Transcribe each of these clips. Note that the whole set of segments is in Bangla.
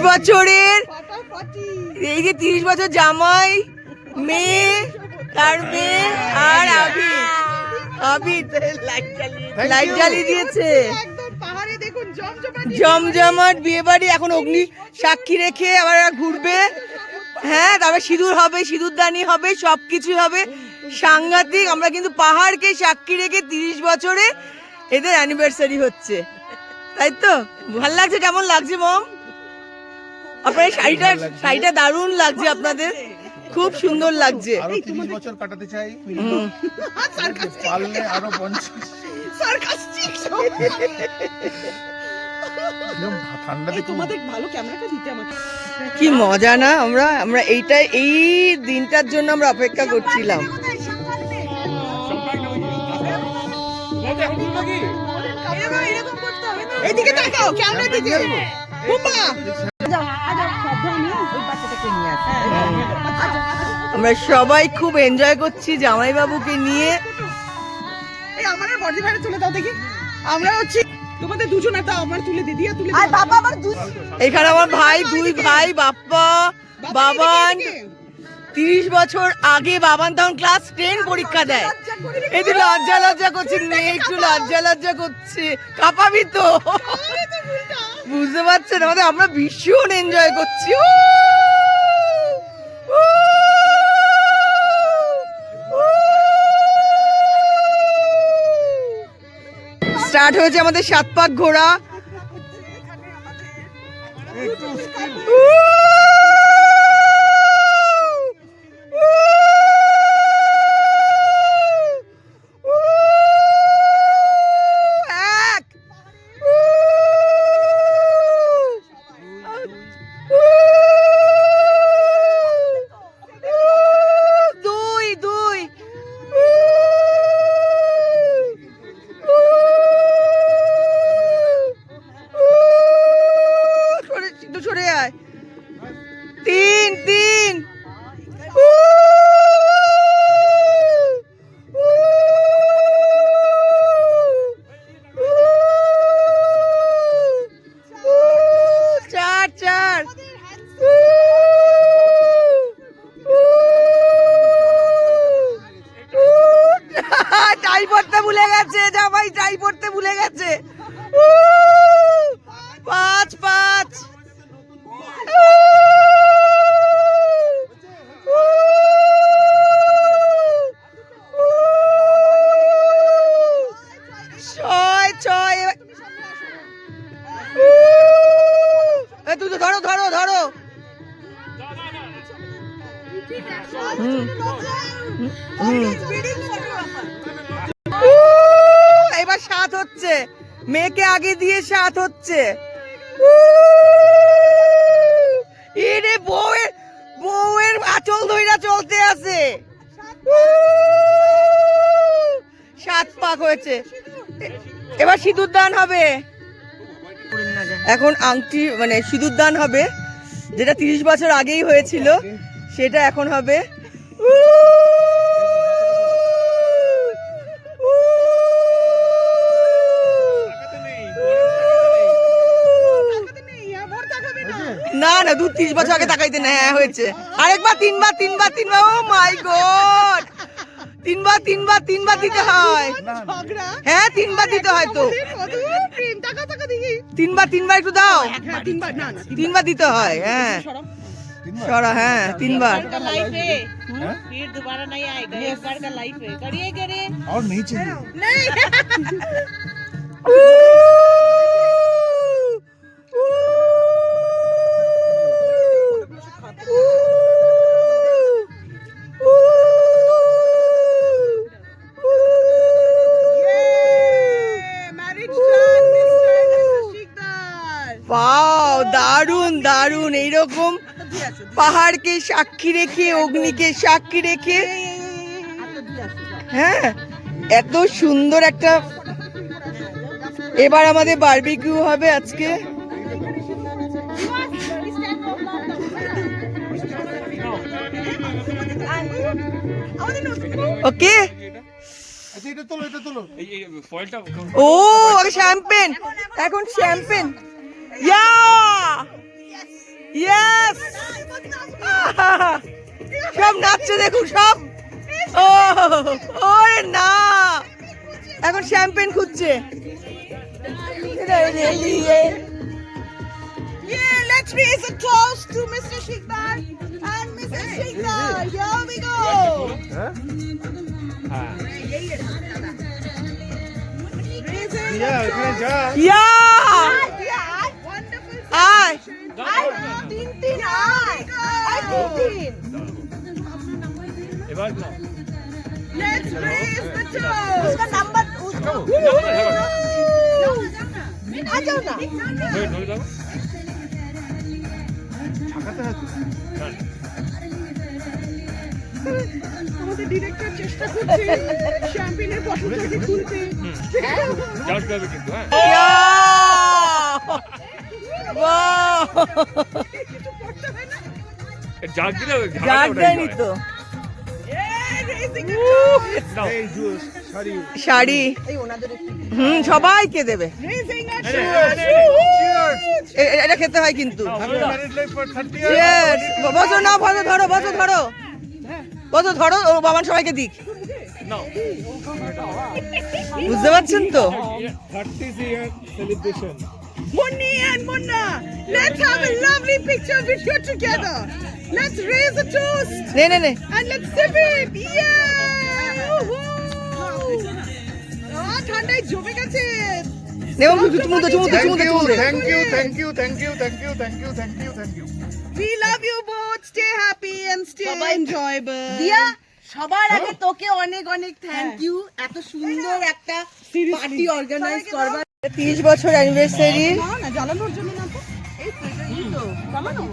বছরের, এই যে 30 বছর জামাই, মেয়ে, তার মেয়ে আর আবি লাইট জ্বালিয়ে দিয়েছে। জমজমাট বিয়ে বাড়ি। এখন অগ্নি সাক্ষী রেখে আবার ঘুরবে। হ্যাঁ, তারপর সিঁদুর হবে, সিঁদুরদানি হবে, সবকিছু হবে। সাংঘাতিক। আমরা কিন্তু পাহাড়কে সাক্ষী রেখে 30 বছরে এদের অ্যানিভার্সারি হচ্ছে, তাই তো? ভাল লাগছে? কেমন লাগছে মম? আপনার শাড়িটা দারুণ লাগছে, আপনাদের খুব সুন্দর লাগছে। আরো 30 বছর কাটাতে চাই, পারলে আরো 50। কি মজা না? আমরা এই দিনটার জন্য আমরা অপেক্ষা করছিলাম। এইদিকে তাকাও, ক্যামেরার দিকে। আমরা সবাই খুব এনজয় করছি জামাইবাবুকে নিয়ে। আমার বডি ভাড়া তুলে দাও দেখি। আমরা হচ্ছে তোমাদের দুজনে, দাও আমার তুলে দিদি। আর বাবা আমার এখানে আমার ভাই, দুই ভাই, বাপ্পা, বাবান। 30 বছর আগে বাবান তখন ক্লাস 10 পরীক্ষা দেয়। এই তো লজ্জা করছে, মেয়ে একটু লজ্জা করছে। কাঁপাবি তো, বুঝতে পারছেন? আমাদের আমরা ভীষণ এনজয় করছি। স্টার্ট হয়েছে আমাদের 7 পাক ঘোরা। টাই পড়তে ভুলে গেছে জামাই, টাই পড়তে ভুলে গেছে। 5 তুই তো ধরো। এবার 7 হচ্ছে, মেয়েকে আগে দিয়ে 7 হচ্ছে। এরে বউয়ের আঁচল ধইরা চলতে আছে। 7 পাক হয়েছে। এবার সিঁদুর দান হবে। এখন আংটি মানে সিঁদুর দান হবে, যেটা 30 বছর আগেই হয়েছিল সেটা এখন হবে। না 30 বছর আগে তাকাইতে না। হ্যাঁ হয়েছে। আরেকবার 3বার। ও মাই গড, 3বার দিতে হয়। হ্যাঁ 3বার দিতে হয় তো। 3বার একটু দাও। 3বার দিতে হয়। হ্যাঁ সরা। হ্যাঁ 3বার। फिर दोबारा नहीं आएगा, एक बार का लाइफ है। करिए और नहीं चाहिए। नहीं দারুণ। এইরকম পাহাড়কে সাক্ষী রেখে, অগ্নিকে সাক্ষী রেখে, হ্যাঁ এত সুন্দর একটা। এবার আমাদের বারবিকিউ হবে আজকে। ওকে, ও শ্যাম্পেন, এখন শ্যাম্পেন। ইয়া ইয়েস সব নাচছে দেখুন সব। ও ওরে না, এখন শ্যাম্পেন খুঁজছে। Yeah, let's raise a toast to Mr. Shikdar and Mrs. Shikdar. Here we go. Raising ইয়া এখানে যা ইয়া wonderful. আয় Tintin, I Tintin. Let's raise the toast. उसका number आ जाओ ना. ঢাকাতে হয় তো। আমাদের ডিরেক্টর চেষ্টা করছে শ্যাম্পেনের বটলটাকে খুলতে। ইয়া বাহ কিছু করতে হয় না। জাগ জাগদানি তো Yeah, raising a toast. এই জুস সরি শাড়ি এই ওনাদের একটু সবাইকে দেবে। raising a Cheers. toast. এটা খেতে হয় কিন্তু। Married life for 30 Cheers! বসো না, বসো ধরো, বসো ধরো, বসো ধরো, ও বাবান সবাইকে দিক। বুঝতে পারছেন তো? 30 ইয়ার celebration Munni and Munna, let's have a lovely picture video together. Let's raise a toast নে নে নে and let's sip it. Yeah! ঠান্ডায় জমে গেছে। নেব চুমুতে চুমুতে চুমুতে চুমুতে। Thank you thank you thank you thank you thank you thank you thank you We love you both. Stay happy and stay enjoyable. দিয়া সবার আগে তোকে অনেক অনেক থ্যাংক ইউ, এত সুন্দর একটা পার্টি অর্গানাইজ করবার। 30 বছর অ্যানিভার্সারি। না না জ্বালানোর জন্য না তো। এই তো জ্বালানো।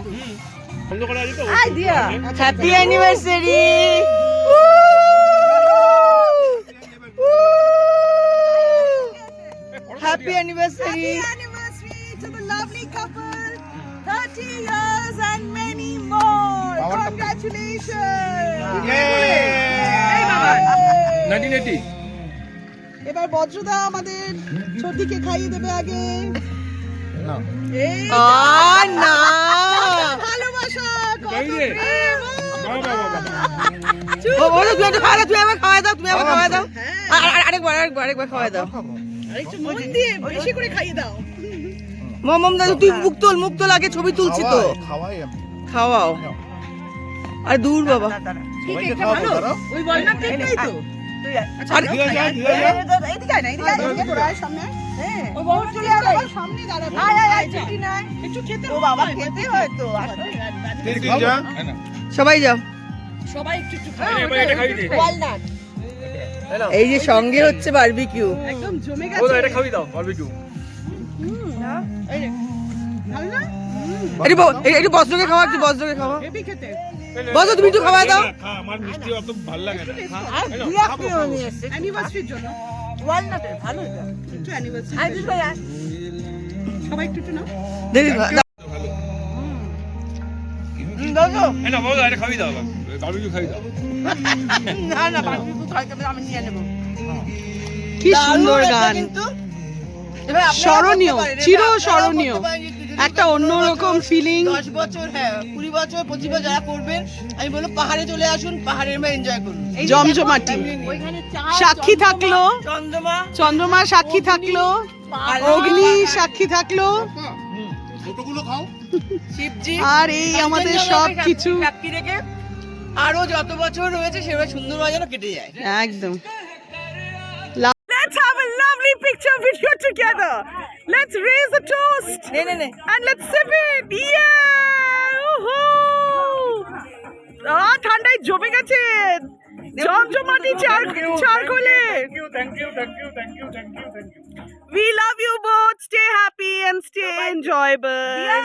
আই দিয়া happy anniversary. Happy anniversary. Happy anniversary to the lovely couple. 30 years and many more. Congratulations. এই বাবা। 1980 এবার বজ্রদা আমাদের সর্দিকে খাইয়ে দেবে আগে। না এই না ভালোবাসা কত তাই রে? প্রেম। বলো তুই একটু খাওয়া দাও, তুমি আমাকে খাওয়া দাও, তুমি আমাকে খাওয়া দাও। আরেকবার খাওয়া দাও। আরেকটু মন দিয়ে বেশি করে খাইয়ে দাও। মম দাদু তুই মুখ তোল আগে, ছবি তুলছি তো। খাওয়াই আমি খাওয়াও। আর দূর বাবা। সবাইকে খাওয়াবো দাঁড়াও ওই বললাম ঠিকই তো। আর ধীরে যা ধীরে যা এদিকে আয় না, এদিকে আয়, এদিকে তোরা আয় সামনে। হ্যাঁ। ওই বউ চলে আয়, সামনে দাঁড়াবো। আয়, ছুটি নাই। একটু খেতে ও বাবা খেতে হয় তো। তিন যা সবাই যাও। সবাই একটু একটু এবার এটা খাবি দে ওয়ালনাট এই যে সঙ্গে হচ্ছে বারবিকিউ। একদম জমে ও গেছে। এটা খাবি দাও বারবিকিউ ভালো না? একটু বজ্রকে খাওয়া, একটু বজ্রকে খাওয়া। হেভি খেতে। বজ্র তুমি একটু খাওয়া দাও। আমার মিষ্টি অত ভালো লাগে না অ্যানিভার্সারির জন্য। ওয়ালনাটের ভালো এটা। একটু অ্যানিভার্সারি। সবাই একটু একটু নাও। দেখি দাও দাও। এই না বাবা এটা খাবি দাও বারবিকিউ খাবি দাও না বারবিকিউ খাইতে হবে, আমি নিয়ে নেব। কি সুন্দর গান। স্মরণীয়, চিরস্মরণীয়। একটা অন্যরকম ফিলিং। 10 বছর, হ্যাঁ 20 বছর 25 বছর যারা করবেন, আমি বলবো পাহাড়ে চলে আসুন, পাহাড়ের মধ্যে এনজয় করুন। জমজমাটি। সাক্ষী থাকলো চন্দ্রমা, চন্দ্রমা, সাক্ষী থাকলো অগ্নি, সাক্ষী থাকলো ছোটগুলো খাও শিবজি, আর এই আমাদের সব কিছু সাক্ষী রেখে আরো যত বছর রয়েছে সেভাবে সুন্দরভাবে যেন কেটে যায়। একদম। Let's have a lovely picture video together. Let's raise a toast নে and let's sip it. Yeah! ঠান্ডায় জমে গেছে জমজমাটি চারকোলে। We love you both. Stay happy and stay enjoyable.